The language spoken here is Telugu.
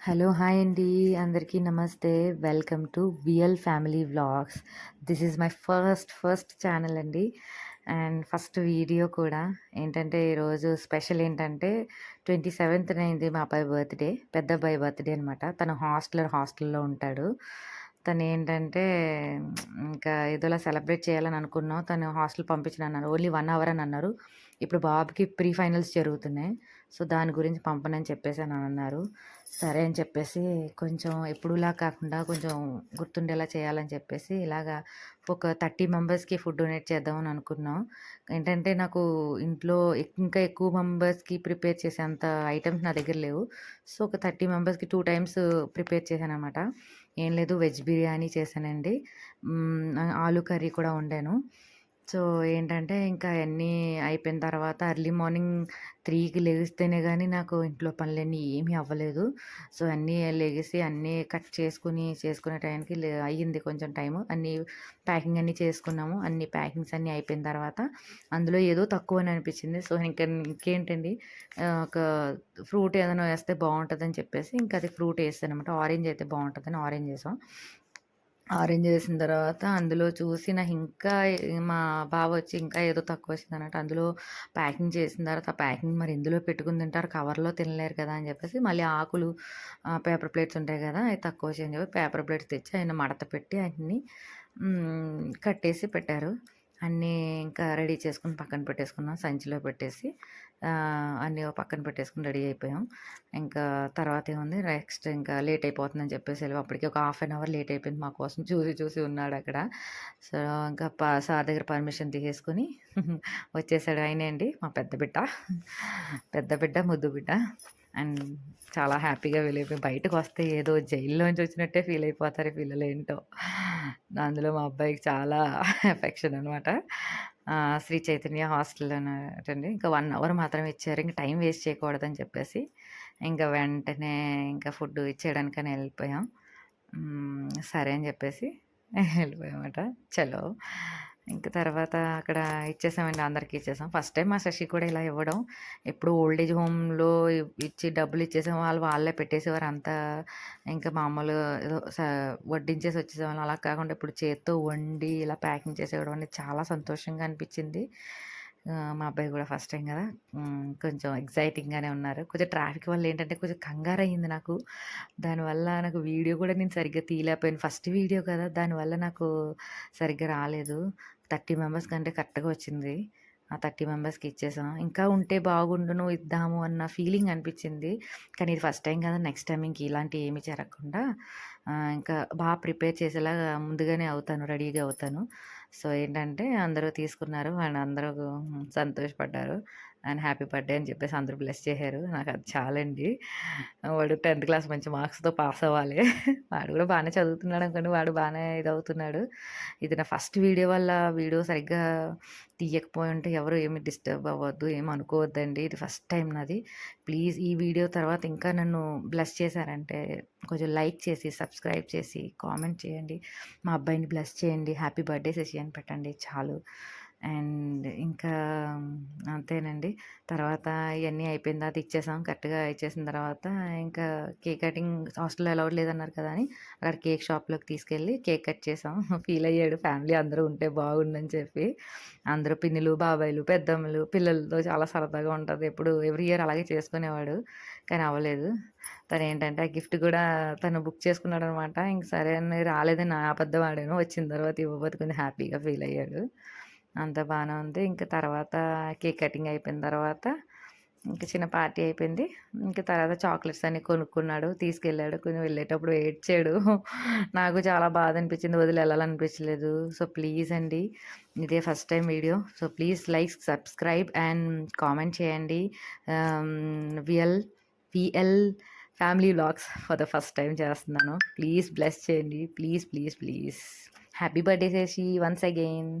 హలో! హాయ్ అండి. అందరికీ నమస్తే. Welcome to VL family vlogs. This is my first channel అండి. అండ్ ఫస్ట్ వీడియో కూడా. ఏంటంటే ఈరోజు స్పెషల్ ఏంటంటే 27థ్ అయింది మా అబ్బాయి బర్త్‌డే. పెద్ద అబ్బాయి బర్త్‌డే అనమాట. తను హాస్టల్‌లో ఉంటాడు. తనేంటంటే ఇంకా ఏదోలా సెలబ్రేట్ చేయాలని అనుకున్నాం. తను హాస్టల్ పంపించనన్నారు. ఓన్లీ 1 అవర్ అని అన్నారు. ఇప్పుడు బాబుకి ప్రీ ఫైనల్స్ జరుగుతున్నాయి. సో, దాని గురించి పంపనని చెప్పేసనన్నారు. సరే అని చెప్పేసి కొంచెం ఎప్పుడులా కాకుండా కొంచెం గుర్తుండేలా చేయాలని చెప్పేసి ఇలాగా ఒక 30 మెంబర్స్‌కి ఫుడ్ డొనేట్ చేద్దామని అనుకున్నాం. ఏంటంటే నాకు ఇంట్లో ఇంకా ఎక్కువ మెంబర్స్‌కి ప్రిపేర్ చేసేంత ఐటెమ్స్ నా దగ్గర లేవు. సో, ఒక 30 మెంబర్స్‌కి 2 టైమ్స్ ప్రిపేర్ చేశాననమాట. ఏం లేదు, వెజ్ బిర్యానీ చేశానండి. ఆలు కర్రీ కూడా వండాను. సో, ఏంటంటే ఇంకా అయన్నీ అయిపోయిన తర్వాత ఎర్లీ మార్నింగ్ 3కి లెగిస్తేనే గానీ నాకు ఇంట్లో పనులన్నీ ఏమీ అవ్వలేదు. సో, అన్నీ లెగిసి అన్నీ కట్ చేసుకునే టైంకి అయ్యింది కొంచెం టైము. అన్నీ ప్యాకింగ్ అన్నీ చేసుకున్నాము. అన్ని ప్యాకింగ్స్ అన్నీ అయిపోయిన తర్వాత అందులో ఏదో తక్కువని అనిపించింది. సో, ఇంకేంటండి, ఒక ఫ్రూట్ ఏదైనా ఏస్తే బావుంటదని చెప్పేసి ఇంకా అది ఫ్రూట్ ఏసాననమాట. ఆరెంజ్ అయితే బావుంటదని ఆరెంజ్ ఏసాం. ఆరెంజ్ వేసిన తర్వాత అందులో చూసి నాకింకా మా బావొచ్చి ఇంకా ఏదో తక్కువొచ్చిందన్నట్టు అందులో ప్యాకింగ్ చేసిన తర్వాత ఆ ప్యాకింగ్ మరి ఎందులో పెట్టుకొని తింటారు, కవర్‌లో తినలేరు కదా అని చెప్పేసి మళ్ళీ ఆకులు, పేపర్ ప్లేట్స్ ఉంటాయి కదా! అయి తక్కువొచ్చాయని చెప్పి పేపర్ ప్లేట్స్ తెచ్చి ఆయన మడత పెట్టి అన్నీ కట్టేసి పెట్టారు. అన్నీ ఇంకా రెడీ చేసుకొని పక్కన పెట్టేసుకున్నాం. సంచిలో పెట్టేసి అన్నీ ఓ పక్కన పెట్టేసుకొని రెడీ అయిపోయాం. ఇంకా తర్వాతేముంది, నెక్స్ట్ ఇంకా లేట్ అయిపోతుందని చెప్పేసి అప్పటికి ఒక హాఫ్ అన్ అవర్ లేట్ అయిపోయింది. మా కోసం చూసి చూసి ఉన్నాడక్కడ. సో, ఇంకా సార్ దగ్గర పర్మిషన్ తీసేసుకొని వచ్చేసాడు. ఆయనే అండి మా పెద్ద బిడ్డ. పెద్ద బిడ్డ, ముద్దు బిడ్డ. అండ్ చాలా హ్యాపీగా ఫీలయిపోయాం. బయటకొస్తే ఏదో జైల్లోంచి వచ్చినట్టే ఫీల్ అయిపోతారు ఈ పిల్లలేంటో. అందులో మా అబ్బాయికి చాలా ఎఫెక్షన్ అనమాట. శ్రీ చైతన్య హాస్టల్‌లోనేటండి. ఇంకా 1 అవర్ మాత్రమే ఇచ్చారు. ఇంక టైం వేస్ట్ చేయకూడదని చెప్పేసి, ఇంక వెంటనే ఇంకా ఫుడ్ ఇచ్చేయడానికని ఎళ్ళిపోయాం. సరే అని చెప్పేసి వెళ్ళిపోయామట. చలో! ఇంక తర్వాత అక్కడ ఇచ్చేసామండి. అందరికి ఇచ్చేసాం. ఫస్ట్ టైమ్ మా శశి కూడా ఇలా ఇవ్వడం. ఎప్పుడు ఓల్డ్ ఏజ్ హోమ్‌లో ఇచ్చి డబ్బులిచ్చేసాం. వాళ్ళే పెట్టేసేవారు అంతా. ఇంకా మామూలుగా ఏదో వడ్డించేసి వచ్చేసేవాళ్ళం. అలా కాకుండా ఇప్పుడు చేత్తో వండి ఇలా ప్యాకింగ్ చేసి ఇవ్వడం అనేది చాలా సంతోషంగా అనిపించింది. మా అబ్బాయి కూడా ఫస్ట్ టైమ్ కదా! కొంచెం ఎక్సైటింగ్‌గానే ఉన్నారు. కొంచెం ట్రాఫిక్ వల్ల ఏంటంటే కొంచెం కంగారయింది నాకు. దానివల్ల నాకు వీడియో కూడా నేను సరిగ్గా తీయలేకపోయాను. ఫస్ట్ వీడియో కదా! దానివల్ల నాకు సరిగ్గా రాలేదు. 30 మెంబర్స్ కంటే కరెక్ట్‌గా వచ్చింది. ఆ 30 మెంబర్స్‌కి ఇచ్చేసాం. ఇంకా ఉంటే బాగుండును, ఇద్దాము అన్న ఫీలింగ్ అనిపించింది. కానీ ఇది ఫస్ట్ టైమ్ కదా! నెక్స్ట్ టైమ్ ఇంక ఇలాంటివి ఏమీ జరగకుండా ఇంకా ప్రిపేర్ చేసేలాగా ముందుగానే అవుతాను, రెడీగా అవుతాను. సో, ఏంటంటే అందరూ తీసుకున్నారు అండ్ అందరూ సంతోషపడ్డారు. అండ్ హ్యాపీ బర్త్‌డే అని చెప్పేసి అందరూ బ్లెస్ చేశారు. నాకది చాలండి. వాడు 10థ్ క్లాస్ మంచి మార్క్స్‌తో పాస్ అవ్వాలి. వాడు కూడా బానే చదువుతున్నాడనుకోండి. వాడు బానే ఇదవుతున్నాడు. ఇది నా ఫస్ట్ వీడియో వల్ల వీడియో సరిగ్గా తీయకపోయుంటే ఎవరు ఏమి డిస్టర్బ్ అవ్వద్దు, ఏమి అనుకోవద్దండి. ఇది ఫస్ట్ టైమ్ నాది. ప్లీజ్ ఈ వీడియో తర్వాత ఇంకా నన్ను బ్లెస్ చేశారంటే కొంచెం లైక్ చేసి, సబ్స్క్రైబ్ చేసి, కామెంట్ చేయండి. మా అబ్బాయిని బ్లెస్ చేయండి. హ్యాపీ బర్త్‌డే శశి అని పెట్టండి చాలు. అండ్ ఇంకా అంతేనండి. తర్వాత ఇయన్నీ అయిపోయిన తర్వాత ఇచ్చేసాం. కరెక్ట్‌గా ఇచ్చేసిన తర్వాత ఇంకా కేక్ కటింగ్ హాస్టల్‌లో అలౌడ్ లేదన్నారు కదా అని అక్కడ కేక్ షాప్‌లోకి తీసుకెళ్ళి కేక్ కట్ చేసాం. ఫీల్ అయ్యాడు ఫ్యామిలీ అందరూ ఉంటే బాగుండని చెప్పి. అందరూ పిన్నిలు, బాబాయిలు, పెద్దమ్మలు, పిల్లలతో చాలా సరదాగా ఉంటది. ఎప్పుడు ఎవ్రీ ఇయర్ అలాగే చేసుకునేవాడు. కానీ అవ్వలేదు. తనేంటంటే ఆ గిఫ్ట్ కూడా తను బుక్ చేసుకున్నాడనమాట. ఇంక సరే అని రాలేదని నా అబద్ధం ఆడాను. వచ్చిన తర్వాత ఇవ్వబోతే కొంచెం హ్యాపీగా ఫీల్ అయ్యాడు. అంతా బానే ఉంది. ఇంక తర్వాత కేక్ కటింగ్ అయిపోయిన తర్వాత ఇంక చిన్న పార్టీ అయిపోయింది. ఇంక తర్వాత చాక్లెట్స్ అన్నీ కొనుక్కున్నాడు. తీసుకెళ్ళాడు. కొంచెం వెళ్ళేటప్పుడు ఏడ్చాడు. నాకు చాలా బాధ అనిపించింది. వదిలి ఎళ్ళాలనిపించలేదు. సో, ప్లీజ్ అండి, ఇదే ఫస్ట్ టైమ్ వీడియో. సో, please like, subscribe and comment చేయండి. Ah, VL VL family vlogs for the first time చేస్తున్నాను. ప్లీజ్ బ్లెస్ చేయండి. Please, please, please. Happy birthday Shashi once again.